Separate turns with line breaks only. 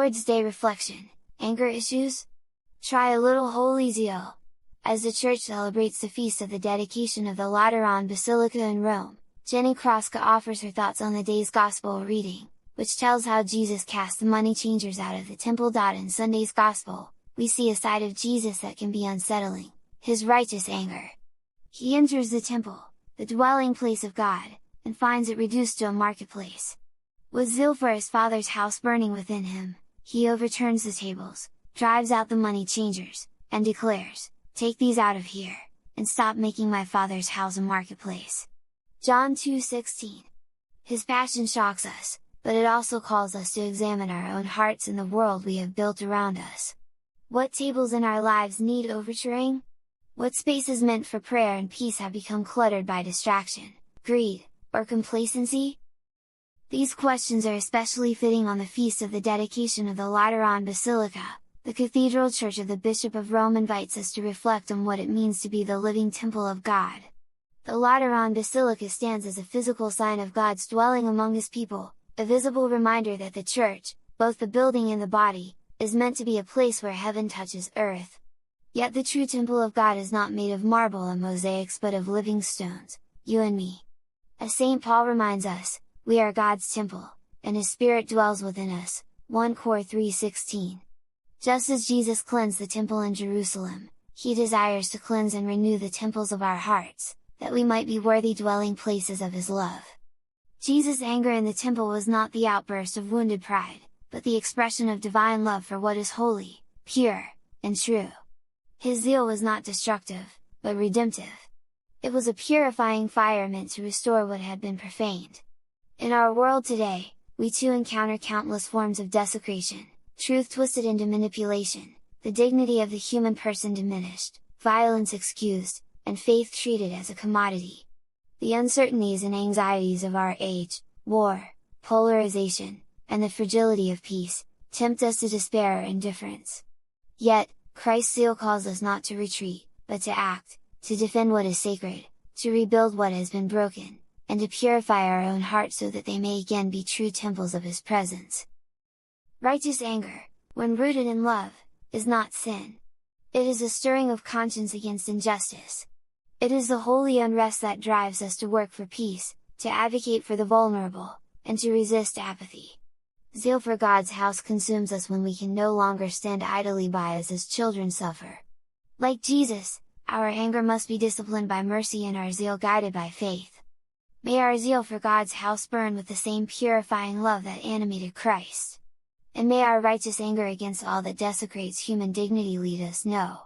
Lord's Day reflection, anger issues? Try a little holy zeal. As the Church celebrates the feast of the dedication of the Lateran Basilica in Rome, Jenny Kraska offers her thoughts on the day's Gospel reading, which tells how Jesus cast the money changers out of the temple. In Sunday's Gospel, we see a side of Jesus that can be unsettling, his righteous anger. He enters the temple, the dwelling place of God, and finds it reduced to a marketplace. With zeal for his Father's house burning within him, he overturns the tables, drives out the money changers, and declares, "Take these out of here, and stop making my Father's house a marketplace." John 2:16. His passion shocks us, but it also calls us to examine our own hearts and the world we have built around us. What tables in our lives need overturning? What spaces meant for prayer and peace have become cluttered by distraction, greed, or complacency? These questions are especially fitting on the feast of the dedication of the Lateran Basilica. The Cathedral Church of the Bishop of Rome invites us to reflect on what it means to be the living temple of God. The Lateran Basilica stands as a physical sign of God's dwelling among His people, a visible reminder that the Church, both the building and the body, is meant to be a place where heaven touches earth. Yet the true temple of God is not made of marble and mosaics but of living stones, you and me. As St. Paul reminds us, we are God's temple, and His Spirit dwells within us, 1 Cor 3:16. Just as Jesus cleansed the temple in Jerusalem, He desires to cleanse and renew the temples of our hearts, that we might be worthy dwelling places of His love. Jesus' anger in the temple was not the outburst of wounded pride, but the expression of divine love for what is holy, pure, and true. His zeal was not destructive, but redemptive. It was a purifying fire meant to restore what had been profaned. In our world today, we too encounter countless forms of desecration, truth twisted into manipulation, the dignity of the human person diminished, violence excused, and faith treated as a commodity. The uncertainties and anxieties of our age, war, polarization, and the fragility of peace, tempt us to despair or indifference. Yet, Christ's zeal calls us not to retreat, but to act, to defend what is sacred, to rebuild what has been broken, and to purify our own hearts so that they may again be true temples of His presence. Righteous anger, when rooted in love, is not sin. It is a stirring of conscience against injustice. It is the holy unrest that drives us to work for peace, to advocate for the vulnerable, and to resist apathy. Zeal for God's house consumes us when we can no longer stand idly by as His children suffer. Like Jesus, our anger must be disciplined by mercy and our zeal guided by faith. May our zeal for God's house burn with the same purifying love that animated Christ. And may our righteous anger against all that desecrates human dignity lead us know